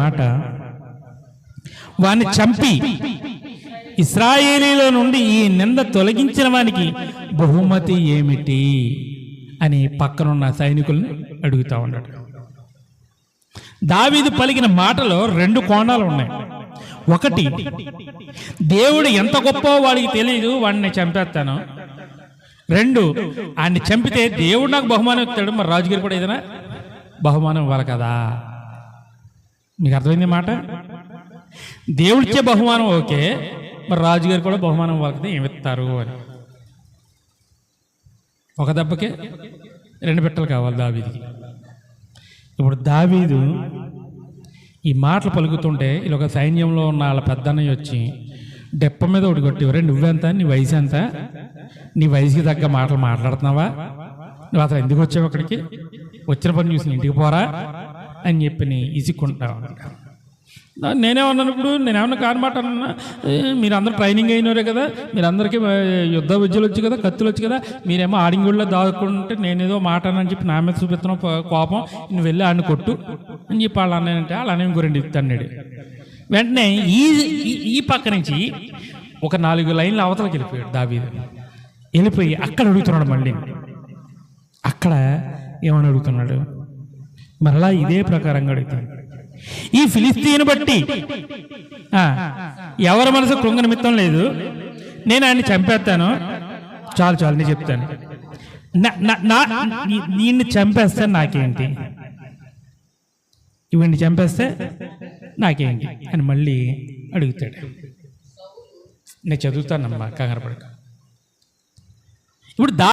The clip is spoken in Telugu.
మాట, వాని చంపి ఇశ్రాయేలీలో నుండి ఈ నింద తొలగించిన వానికి బహుమతి ఏమిటి అని పక్కనున్న సైనికుల్ని అడుగుతా ఉన్నాడు. దావీదు పలికిన మాటలో రెండు కోణాలు ఉన్నాయి. ఒకటి, దేవుడు ఎంత గొప్ప వాడికి తెలియదు, వాడిని చంపేస్తాను. రెండు, ఆయన్ని చంపితే దేవుడు నాకు బహుమానం ఇస్తాడు, మరి రాజుగారు కూడా ఏదైనా బహుమానం ఇవ్వాలి కదా. మీకు అర్థమైంది మాట? దేవుడిచ్చే బహుమానం ఓకే, మరి రాజుగారు కూడా బహుమానం ఇవ్వాలి కదా, ఏమిస్తారు అని. ఒక దెబ్బకే 2 పెట్టెలు కావాలి దావీదుకి. ఇప్పుడు దావీదు ఈ మాటలు పలుకుతుంటే ఇలా ఒక సైన్యంలో ఉన్న వాళ్ళ పెద్దన్నయ్య వచ్చి డెప్ప మీద ఒకటి కొట్టేవారే, నువ్వెంత, నీ వయసు ఎంత, నీ వయసుకి తగ్గ మాటలు మాట్లాడుతున్నావా, నువ్వు అసలు ఎందుకు వచ్చావు అక్కడికి, వచ్చిన పని చూసి ఇంటికి పోరా అని చెప్పి ఇసుక్కుంటావు. నేనేమన్నాను, ఇప్పుడు నేనేమన్నా కాని మాట అన్నా, మీరందరూ ట్రైనింగ్ అయినవరే కదా, మీరందరికీ యుద్ధ విద్యలు వచ్చి కదా, కత్తులు వచ్చి కదా, మీరేమో ఆడింగుళ్ళో దాచుకుంటే నేనేదో మాట అని చెప్పి నా మీద చూపిస్తున్నావు కోపం, నువ్వు వెళ్ళి ఆడిని కొట్టు అని చెప్పి వాళ్ళు అన్నానంటే వాళ్ళు అనే ఇంకో 2 ఇస్తాడు. వెంటనే ఈ పక్క నుంచి ఒక 4 లైన్లు అవతలకి వెళ్ళిపోయాడు దావీదు. వెళ్ళిపోయి అక్కడ అడుగుతున్నాడు. మళ్ళీ అక్కడ ఏమని అడుగుతున్నాడు, మరలా ఇదే ప్రకారంగా అడుగుతాడు. ఈ ఫిలిస్తీన్ బట్టి ఎవరి మనసు కృంగ నిమిత్తం లేదు, నేను ఆయన్ని చంపేస్తాను, చాలు చాలు నేను చెప్తాను, నిన్ను చంపేస్తే నాకేంటి, ఇవన్నీ చంపేస్తే నాకేంటి అని మళ్ళీ అడుగుతాడు. నేను చదువుతానమ్మా, కంగారు పడక. ఇప్పుడు